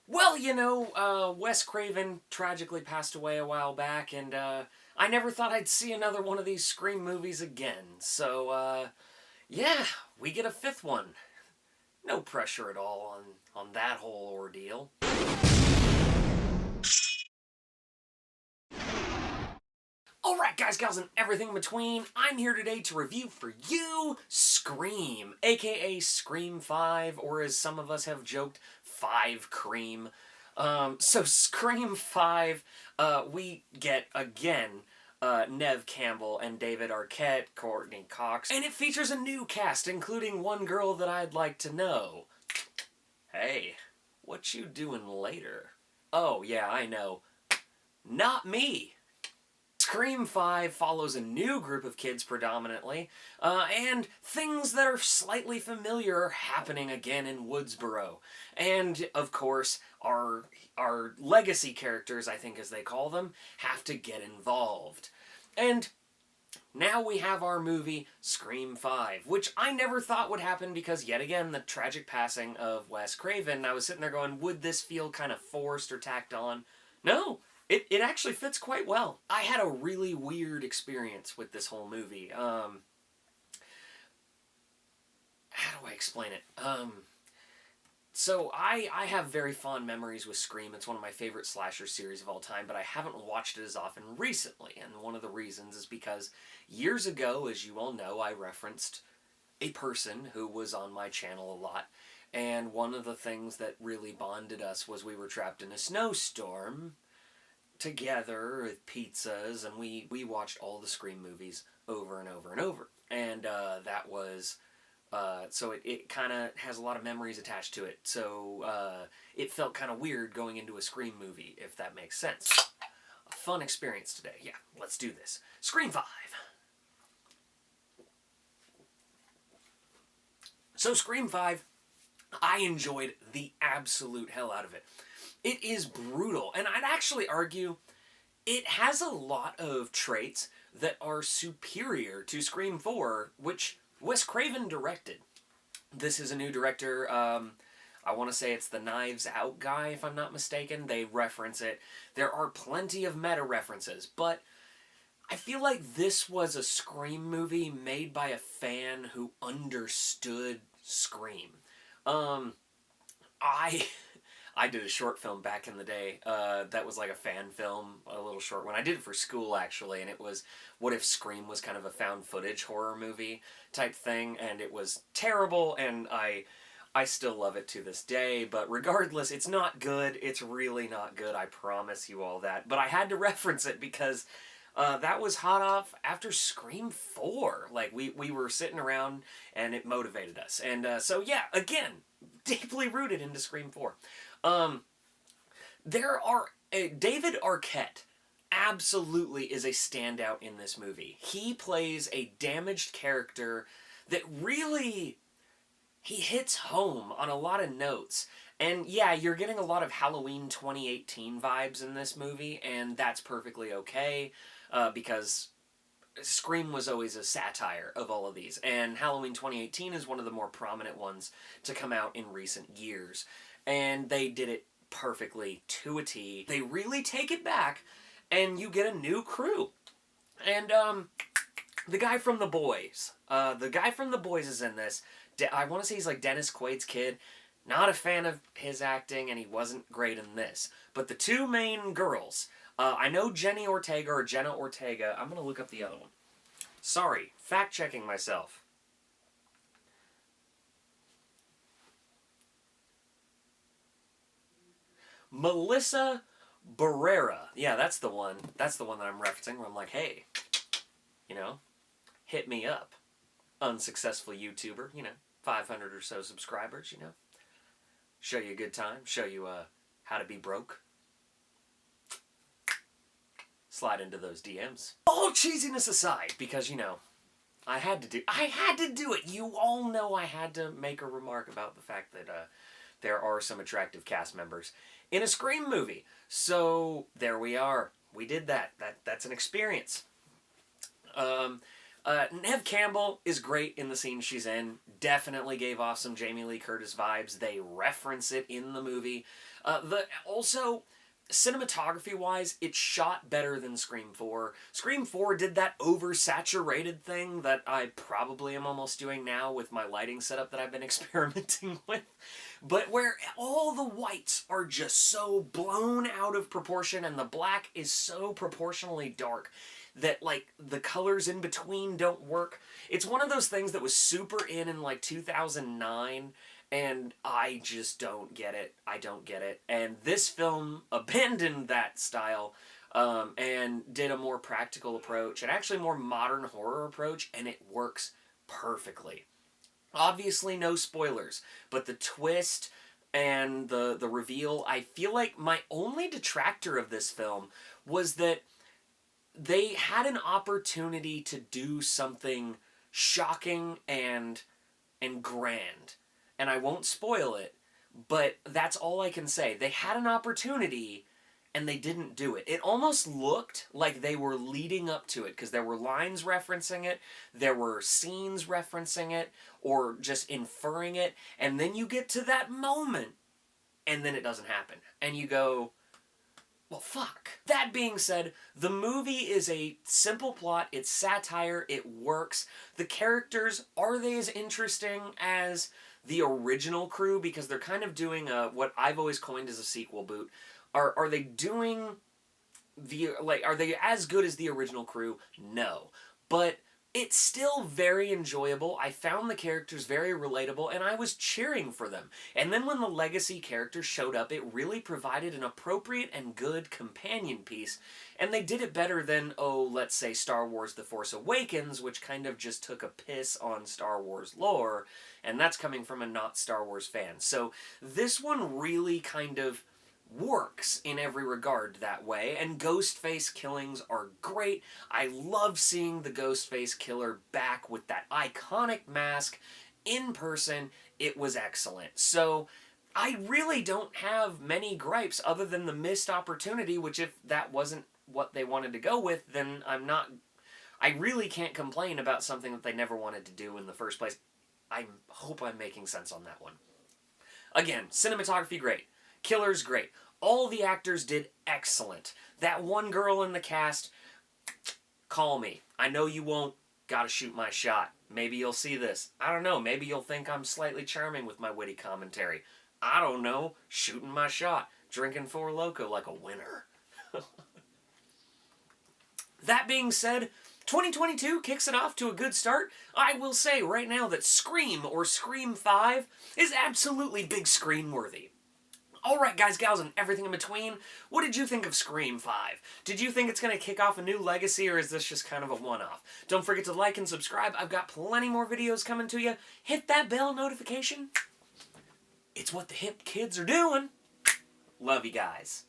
Well, Wes Craven tragically passed away a while back, and I never thought I'd see another one of these Scream movies again. So, yeah, we get a fifth one. No pressure at all on that whole ordeal. Alright, guys, gals, and everything in between, I'm here today to review for you Scream, aka Scream 5, or as some of us have joked, 5 Cream. So Scream 5, we get, again, Nev Campbell and David Arquette, Courtney Cox, and it features a new cast, including one girl that I'd like to know. Hey, what you doing later? Oh, yeah, I know. Not me. Scream 5 follows a new group of kids predominantly, and things that are slightly familiar are happening again in Woodsboro. And, of course, our legacy characters, I think as they call them, have to get involved. And now we have our movie, Scream 5, which I never thought would happen because, yet again, the tragic passing of Wes Craven. I was sitting there going, would this feel kind of forced or tacked on? No, it actually fits quite well. I had a really weird experience with this whole movie. How do I explain it? So I have very fond memories with Scream. It's one of my favorite slasher series of all time, but I haven't watched it as often recently. And one of the reasons is because years ago, as you all know, I referenced a person who was on my channel a lot. And one of the things that really bonded us was we were trapped in a snowstorm together with pizzas, and we watched all the Scream movies over and over and over. And that was so it kind of has a lot of memories attached to it. So it felt kind of weird going into a Scream movie, if that makes sense. A fun experience today. Yeah, let's do this. Scream 5. So Scream 5, I enjoyed the absolute hell out of it. It is brutal, and I'd actually argue it has a lot of traits that are superior to Scream 4, which Wes Craven directed. This is a new director. I want to say it's the Knives Out guy, if I'm not mistaken. They reference it. There are plenty of meta references, but I feel like this was a Scream movie made by a fan who understood Scream. Um, I I did a short film back in the day that was like a fan film, a little short one. I did it for school actually, and it was what if Scream was kind of a found footage horror movie type thing, and it was terrible, and I still love it to this day, but regardless, it's not good. It's really not good, I promise you all that. But I had to reference it because that was hot off after Scream 4. Like, we were sitting around and it motivated us. And so, yeah, again, deeply rooted into Scream 4. Um, there are. David Arquette absolutely is a standout in this movie. He plays a damaged character that really. He hits home on a lot of notes. And yeah, you're getting a lot of Halloween 2018 vibes in this movie, and that's perfectly okay because Scream was always a satire of all of these, and Halloween 2018 is one of the more prominent ones to come out in recent years. And they did it perfectly to a T. They really take it back, and you get a new crew. And the guy from The Boys is in this. I want to say he's like Dennis Quaid's kid. Not a fan of his acting, and he wasn't great in this. But the two main girls, I know Jenny Ortega or Jenna Ortega. I'm going to look up the other one. Sorry, fact-checking myself. Melissa Barrera. Yeah, that's the one. That's the one that I'm referencing where I'm like, hey, you know, hit me up. Unsuccessful YouTuber, 500 or so subscribers, Show you a good time. Show you how to be broke. Slide into those DMs. All cheesiness aside, because, I had to do it. You all know I had to make a remark about the fact that there are some attractive cast members in a Scream movie. So there we are. We did that. That's an experience. Nev Campbell is great in the scene she's in. Definitely gave off some Jamie Lee Curtis vibes. They reference it in the movie. Also, cinematography-wise, it's shot better than Scream 4. Scream 4 did that oversaturated thing that I probably am almost doing now with my lighting setup that I've been experimenting with. But where all the whites are just so blown out of proportion and the black is so proportionally dark that, like, the colors in between don't work. It's one of those things that was super in like 2009, and I just don't get it. I don't get it. And this film abandoned that style, and did a more practical approach, and actually more modern horror approach, and it works perfectly. Obviously, no spoilers, but the twist and the reveal, I feel like my only detractor of this film was that they had an opportunity to do something shocking and grand. And I won't spoil it, but that's all I can say. They had an opportunity and they didn't do it. It almost looked like they were leading up to it because there were lines referencing it, there were scenes referencing it, or just inferring it, and then you get to that moment and then it doesn't happen. And you go, well, fuck. That being said, the movie is a simple plot, it's satire, it works. The characters, are they as interesting as the original crew? Because they're kind of doing what I've always coined as a sequel boot. Are they doing are they as good as the original crew? No. But it's still very enjoyable. I found the characters very relatable, and I was cheering for them. And then when the legacy characters showed up, it really provided an appropriate and good companion piece. And they did it better than, let's say Star Wars The Force Awakens, which kind of just took a piss on Star Wars lore, and that's coming from a not Star Wars fan. So this one really kind of works in every regard that way, and Ghostface killings are great. I love seeing the Ghostface killer back with that iconic mask in person. It was excellent. So I really don't have many gripes other than the missed opportunity, which if that wasn't what they wanted to go with, then I really can't complain about something that they never wanted to do in the first place. I hope I'm making sense on that one. Again, cinematography great. Killer's great. All the actors did excellent. That one girl in the cast, call me. I know you won't. Gotta shoot my shot. Maybe you'll see this. I don't know. Maybe you'll think I'm slightly charming with my witty commentary. I don't know. Shooting my shot. Drinking Four Loko like a winner. That being said, 2022 kicks it off to a good start. I will say right now that Scream, or Scream 5, is absolutely big screen worthy. Alright guys, gals, and everything in between, what did you think of Scream 5? Did you think it's going to kick off a new legacy, or is this just kind of a one-off? Don't forget to like and subscribe. I've got plenty more videos coming to you. Hit that bell notification. It's what the hip kids are doing. Love you guys.